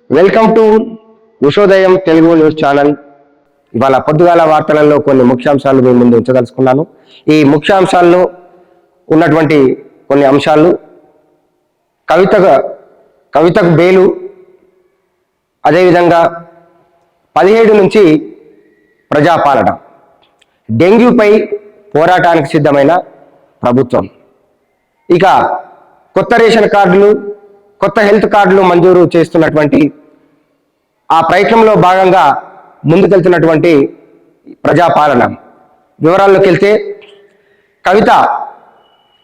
Welcome to Ushodayam Telugu news channel. ఇవాళ పొద్దుగాల వార్తలలో కొన్ని ముఖ్యాంశాలు మీ ముందు ఉంచదలుచుకున్నాను. ఈ ముఖ్యాంశాల్లో ఉన్నటువంటి కొన్ని అంశాలు కవితకు బెయిలు, అదేవిధంగా 17 నుంచి ప్రజాపాలన, డెంగ్యూపై పోరాటానికి సిద్ధమైన ప్రభుత్వం, ఇక కొత్త రేషన్ కార్డులు, కొత్త హెల్త్ కార్డులు మంజూరు చేస్తున్నటువంటి ఆ ప్రయత్నంలో భాగంగా ముందుకెళ్తున్నటువంటి ప్రజాపాలన వివరాల్లోకి వెళ్తే, కవిత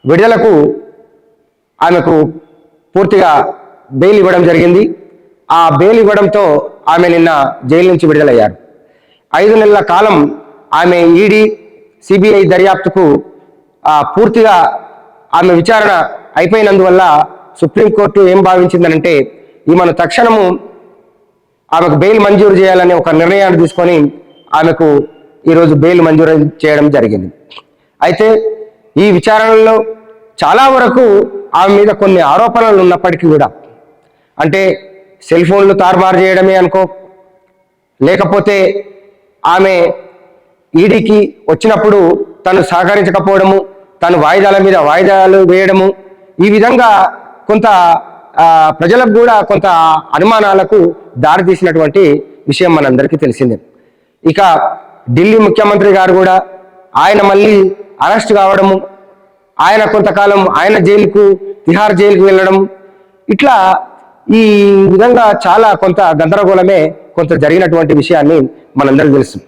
విడుదలకు ఆమెకు పూర్తిగా బెయిల్ ఇవ్వడం జరిగింది. ఆ బెయిల్ ఇవ్వడంతో ఆమె నిన్న జైలు నుంచి విడుదలయ్యారు. 5 నెలల కాలం ఆమె ఈడీ, సిబిఐ దర్యాప్తుకు పూర్తిగా ఆమె విచారణ అయిపోయినందువల్ల సుప్రీంకోర్టు ఏం భావించిందనంటే, ఈమెను తక్షణము ఆమెకు బెయిల్ మంజూరు చేయాలనే ఒక నిర్ణయాన్ని తీసుకొని ఆమెకు ఈరోజు బెయిల్ మంజూరు చేయడం జరిగింది. అయితే ఈ విచారణలో చాలా వరకు ఆమె మీద కొన్ని ఆరోపణలు ఉన్నప్పటికీ కూడా, అంటే సెల్ ఫోన్లు తారుమారు చేయడమే అనుకో, లేకపోతే ఆమె ఈడీకి వచ్చినప్పుడు తను సహకరించకపోవడము, తను వాయిదాల మీద వాయిదాలు వేయడము, ఈ విధంగా కొంత ప్రజలకు కూడా కొంత అనుమానాలకు దారితీసినటువంటి విషయం మనందరికీ తెలిసిందే. ఇక ఢిల్లీ ముఖ్యమంత్రి గారు కూడా ఆయన మళ్ళీ అరెస్ట్ కావడము, ఆయన కొంతకాలం ఆయన జైలుకు, తిహార్ జైలుకు వెళ్ళడం, ఇట్లా ఈ విధంగా చాలా కొంత గందరగోళమే కొంత జరిగినటువంటి విషయాన్ని మనందరికీ తెలుసు.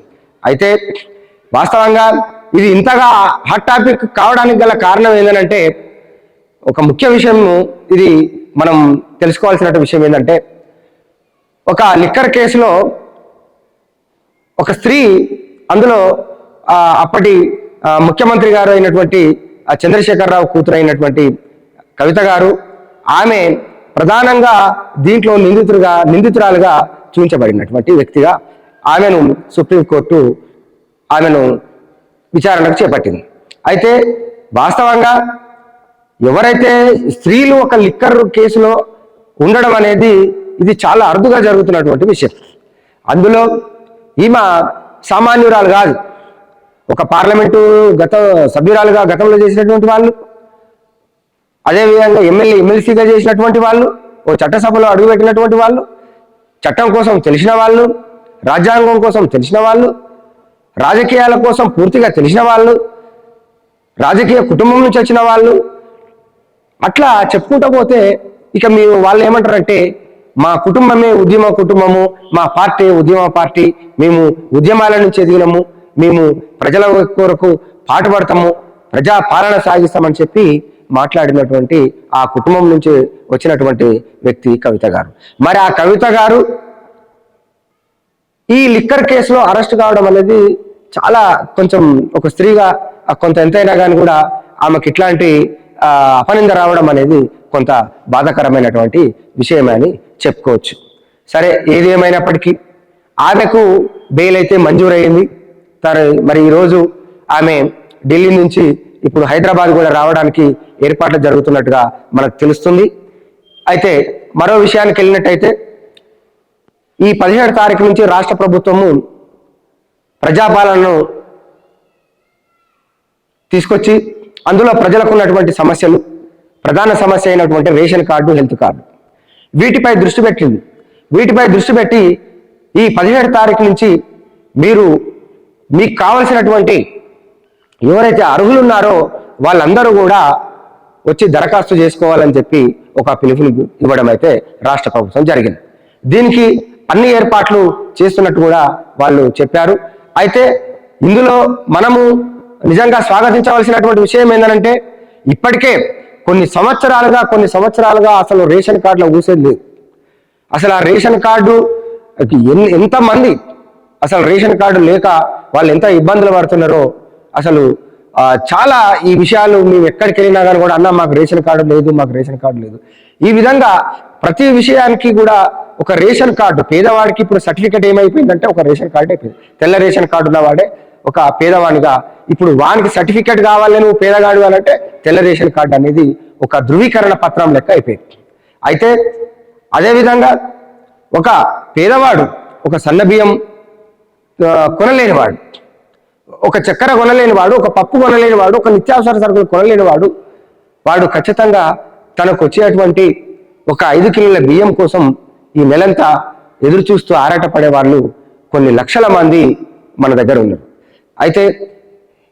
అయితే వాస్తవంగా ఇది ఇంతగా హాట్ టాపిక్ కావడానికి గల కారణం ఏంటంటే, ఒక ముఖ్య విషయం ఇది మనం తెలుసుకోవాల్సిన విషయం ఏంటంటే, ఒక లిక్కర్ కేసులో ఒక స్త్రీ, అందులో అప్పటి ముఖ్యమంత్రి గారు అయినటువంటి చంద్రశేఖరరావు కూతురు అయినటువంటి కవిత గారు, ఆమె ప్రధానంగా దీంట్లో నిందితురాలుగా చూపించబడినటువంటి వ్యక్తిగా ఆమెను సుప్రీంకోర్టు ఆమెను విచారణకు చేపట్టింది. అయితే వాస్తవంగా ఎవరైతే స్త్రీలు ఒక లిక్కర్ కేసులో ఉండడం అనేది ఇది చాలా అరుదుగా జరుగుతున్నటువంటి విషయం. అందులో ఈమె సామాన్యురాలు కాదు, ఒక పార్లమెంటు సభ్యురాలుగా గతంలో చేసినటువంటి వాళ్ళు, అదేవిధంగా ఎమ్మెల్సీగా చేసినటువంటి వాళ్ళు, ఓ చట్టసభలో అడుగుపెట్టినటువంటి వాళ్ళు, చట్టం కోసం తెలిసిన వాళ్ళు, రాజ్యాంగం కోసం తెలిసిన వాళ్ళు, రాజకీయాల కోసం పూర్తిగా తెలిసిన వాళ్ళు, రాజకీయ కుటుంబం నుంచి వచ్చిన వాళ్ళు, అట్లా చెప్పుకుంటూ పోతే ఇక మీరు వాళ్ళు ఏమంటారంటే, మా కుటుంబమే ఉద్యమ కుటుంబము, మా పార్టీ ఉద్యమ పార్టీ, మేము ఉద్యమాల నుంచి ఎదిగినాము, మేము ప్రజల కొరకు పాటుపడతాము, ప్రజా పాలన సాగిస్తామని చెప్పి మాట్లాడినటువంటి ఆ కుటుంబం నుంచి వచ్చినటువంటి వ్యక్తి కవిత గారు. మరి ఆ కవిత గారు ఈ లిక్కర్ కేసులో అరెస్ట్ కావడం అనేది చాలా కొంచెం ఒక స్త్రీగా కొంత ఎంతైనా కానీ కూడా ఆమెకి ఇట్లాంటి అపనింద రావడం అనేది కొంత బాధాకరమైనటువంటి విషయమే అని చెప్పుకోవచ్చు. సరే, ఏది ఏమైనప్పటికీ ఆమెకు బెయిల్ అయితే మంజూరయ్యింది. మరి ఈరోజు ఆమె ఢిల్లీ నుంచి ఇప్పుడు హైదరాబాద్ కూడా రావడానికి ఏర్పాట్లు జరుగుతున్నట్టుగా మనకు తెలుస్తుంది. అయితే మరో విషయానికి వెళ్ళినట్టయితే, ఈ 17 తారీఖు నుంచి రాష్ట్ర ప్రభుత్వము ప్రజాపాలనను తీసుకొచ్చి అందులో ప్రజలకు ఉన్నటువంటి సమస్యలు, ప్రధాన సమస్య అయినటువంటి రేషన్ కార్డు, హెల్త్ కార్డు, వీటిపై దృష్టి పెట్టింది. వీటిపై దృష్టి పెట్టి ఈ 17 తారీఖు నుంచి మీకు కావలసినటువంటి ఎవరైతే అర్హులు ఉన్నారో వాళ్ళందరూ కూడా వచ్చి దరఖాస్తు చేసుకోవాలని చెప్పి ఒక పిలుపుని ఇవ్వడం అయితే రాష్ట్ర ప్రభుత్వం జరిగింది. దీనికి అన్ని ఏర్పాట్లు చేస్తున్నట్టు కూడా వాళ్ళు చెప్పారు. అయితే ఇందులో మనము నిజంగా స్వాగతించవలసినటువంటి విషయం ఏంటంటే, ఇప్పటికే కొన్ని సంవత్సరాలుగా అసలు రేషన్ కార్డులో ఊసేది లేదు. అసలు ఆ రేషన్ కార్డు ఎంతమంది అసలు రేషన్ కార్డు లేక వాళ్ళు ఎంత ఇబ్బందులు పడుతున్నారో అసలు చాలా ఈ విషయాలు మేము ఎక్కడికి వెళ్ళినా కానీ కూడా, అన్న మాకు రేషన్ కార్డు లేదు, మాకు రేషన్ కార్డు లేదు, ఈ విధంగా ప్రతి విషయానికి కూడా ఒక రేషన్ కార్డు పేదవాడికి ఇప్పుడు సర్టిఫికెట్ ఏమైపోయిందంటే ఒక రేషన్ కార్డు అయిపోయింది. తెల్ల రేషన్ కార్డు ఉన్నవాడే ఒక పేదవాడిగా, ఇప్పుడు వానికి సర్టిఫికెట్ కావాలి, నువ్వు పేదగాడు అంటే తెల్ల రేషన్ కార్డు అనేది ఒక ధృవీకరణ పత్రం లెక్క అయిపోయింది. అయితే అదేవిధంగా ఒక పేదవాడు, ఒక సన్న బియ్యం కొనలేనివాడు, ఒక చక్కెర కొనలేనివాడు, ఒక పప్పు కొనలేనివాడు, ఒక నిత్యావసర సరుకులు కొనలేనివాడు, వాడు ఖచ్చితంగా తనకు వచ్చేటువంటి ఒక 5 కిలోల బియ్యం కోసం ఈ నెలంతా ఎదురు చూస్తూ ఆరాటపడే వాళ్ళు కొన్ని లక్షల మంది మన దగ్గర ఉన్నారు. అయితే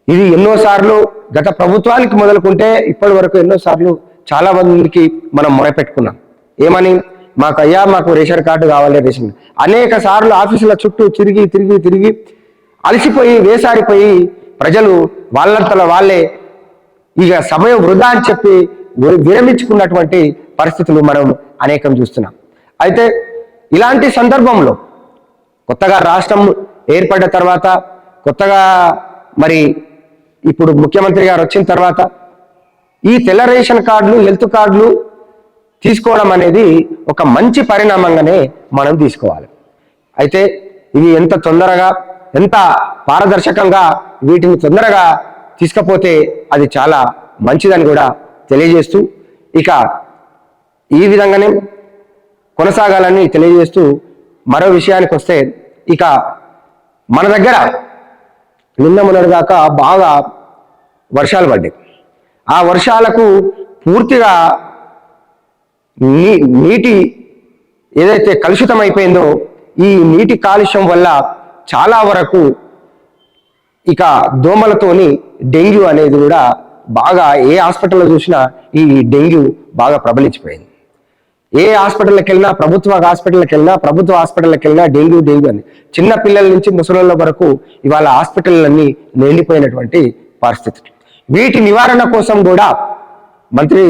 ఇది ఎన్నోసార్లు గత ప్రభుత్వానికి మొదలుకుంటే ఇప్పటి వరకు ఎన్నోసార్లు చాలా మందికి మనం మొరపెట్టుకున్నాం. ఏమని? మాకు రేషన్ కార్డు కావాలి, రేషన్. అనేక సార్లు ఆఫీసుల చుట్టూ తిరిగి తిరిగి తిరిగి అలసిపోయి వేసారిపోయి ప్రజలు వాళ్ళంతలో వాళ్ళే ఇక సమయం వృధా అని చెప్పి విరమించుకున్నటువంటి పరిస్థితులు మనం అనేకం చూస్తున్నాం. అయితే ఇలాంటి సందర్భంలో కొత్తగా రాష్ట్రం ఏర్పడ్డ తర్వాత, కొత్తగా మరి ఇప్పుడు ముఖ్యమంత్రి గారు వచ్చిన తర్వాత ఈ తెల్ల రేషన్ కార్డులు, హెల్త్ కార్డులు తీసుకోవడం అనేది ఒక మంచి పరిణామంగానే మనం తీసుకోవాలి. అయితే ఇవి ఎంత తొందరగా, ఎంత పారదర్శకంగా వీటిని తొందరగా తీసుకపోతే అది చాలా మంచిదని కూడా తెలియజేస్తూ, ఇక ఈ విధంగానే కొనసాగాలని తెలియజేస్తూ మరో విషయానికి వస్తే, ఇక మన దగ్గర నిన్న మొన్నటిదాకా బాగా వర్షాలు పడ్డాయి. ఆ వర్షాలకు పూర్తిగా నీటి ఏదైతే కలుషితం అయిపోయిందో, ఈ నీటి కాలుష్యం వల్ల చాలా వరకు ఇక దోమలతోని డెంగ్యూ అనేది కూడా బాగా, ఏ హాస్పిటల్లో చూసినా ఈ డెంగ్యూ బాగా ప్రబలించిపోయింది. ఏ హాస్పిటల్కి వెళ్ళినా, ప్రభుత్వ హాస్పిటల్కి వెళ్ళినా డెంగ్యూ అని, చిన్న పిల్లల నుంచి ముసలోళ్ళ వరకు ఇవాళ హాస్పిటల్లన్నీ నిండిపోయినటువంటి పరిస్థితి. వీటి నివారణ కోసం కూడా మంత్రి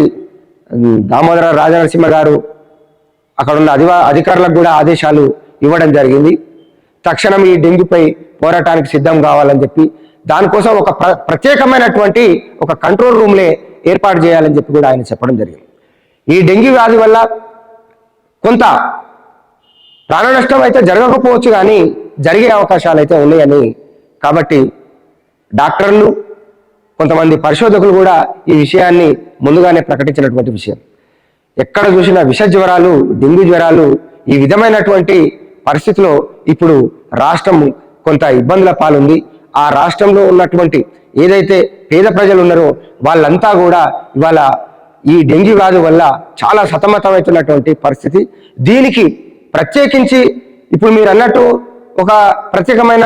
దామోదర రాజనరసింహ గారు అక్కడ ఉన్న అధికారులకు కూడా ఆదేశాలు ఇవ్వడం జరిగింది. తక్షణం ఈ డెంగ్యూపై పోరాటానికి సిద్ధం కావాలని చెప్పి, దానికోసం ఒక ప్రత్యేకమైనటువంటి ఒక కంట్రోల్ రూమ్లే ఏర్పాటు చేయాలని చెప్పి కూడా ఆయన చెప్పడం జరిగింది. ఈ డెంగ్యూ వ్యాధి వల్ల కొంత ప్రాణ నష్టం అయితే జరగకపోవచ్చు, కానీ జరిగే అవకాశాలు అయితే ఉన్నాయని, కాబట్టి డాక్టర్లు, కొంతమంది పరిశోధకులు కూడా ఈ విషయాన్ని ముందుగానే ప్రకటించినటువంటి విషయం. ఎక్కడ చూసినా విష జ్వరాలు, డెంగ్యూ జ్వరాలు, ఈ విధమైనటువంటి పరిస్థితిలో ఇప్పుడు రాష్ట్రం కొంత ఇబ్బందుల పాలుంది. ఆ రాష్ట్రంలో ఉన్నటువంటి ఏదైతే పేద ప్రజలు ఉన్నారో వాళ్ళంతా కూడా ఇవాళ ఈ డెంగ్యూ వ్యాధి వల్ల చాలా సతమతమవుతున్నటువంటి పరిస్థితి. దీనికి ప్రత్యేకించి ఇప్పుడు మీరు అన్నట్టు ఒక ప్రత్యేకమైన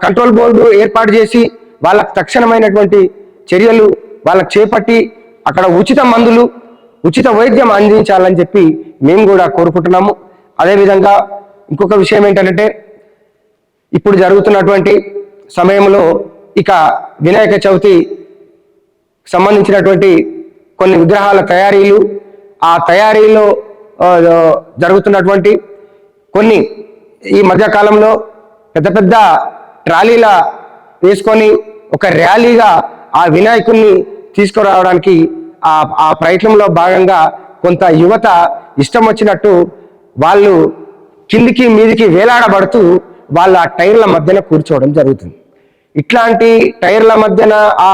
కంట్రోల్ బోర్డు ఏర్పాటు చేసి వాళ్ళకు తక్షణమైనటువంటి చర్యలు వాళ్ళకు చేపట్టి అక్కడ ఉచిత మందులు, ఉచిత వైద్యం అందించాలని చెప్పి మేము కూడా కోరుకుంటున్నాము. అదేవిధంగా ఇంకొక విషయం ఏంటంటే, ఇప్పుడు జరుగుతున్నటువంటి సమయంలో ఇక వినాయక చవితి సంబంధించినటువంటి కొన్ని విగ్రహాల తయారీలు, ఆ తయారీలో జరుగుతున్నటువంటి కొన్ని ఈ మధ్యకాలంలో పెద్ద పెద్ద ట్రాలీల వేసుకొని ఒక ర్యాలీగా ఆ వినాయకుడిని తీసుకురావడానికి ఆ ప్రయత్నంలో భాగంగా కొంత యువత ఇష్టం వచ్చినట్టు వాళ్ళు కిందికి మీదికి వేలాడబడుతూ వాళ్ళ టైర్ల మధ్యన కూర్చోవడం జరుగుతుంది. ఇట్లాంటి టైర్ల మధ్యన ఆ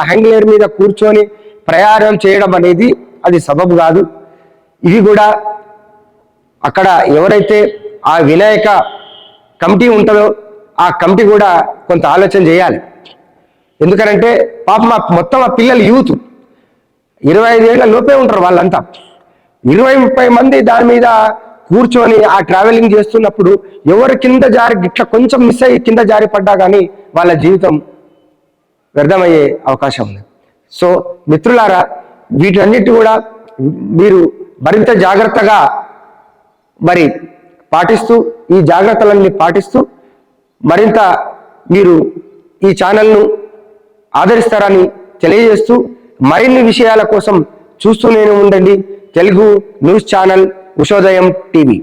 హ్యాంగ్లేర్ మీద కూర్చొని ప్రయాణం చేయడం అనేది అది సబబు కాదు. ఇది కూడా అక్కడ ఎవరైతే ఆ వినాయక కమిటీ ఉంటుందో ఆ కమిటీ కూడా కొంత ఆలోచన చేయాలి. ఎందుకంటే పాపం మొత్తం ఆ పిల్లలు యూత్ 25 ఏళ్ల లోపే ఉంటారు వాళ్ళంతా. 20-30 మంది దాని మీద కూర్చొని ఆ ట్రావెలింగ్ చేస్తున్నప్పుడు ఎవరు కింద జారి ఇట్లా కొంచెం మిస్ అయ్యి కింద జారి పడ్డా కానీ వాళ్ళ జీవితం వ్యర్థమయ్యే అవకాశం ఉంది. సో మిత్రులారా, వీటన్నిటి కూడా మీరు మరింత జాగ్రత్తగా మరి పాటిస్తూ, ఈ జాగ్రత్తలన్నీ పాటిస్తూ మరింత మీరు ఈ ఛానల్ను ఆదరిస్తారని తెలియజేస్తూ, మరిన్ని విషయాల కోసం చూస్తూనే ఉండండి తెలుగు న్యూస్ ఛానల్ ఉషోదయం టీవీ.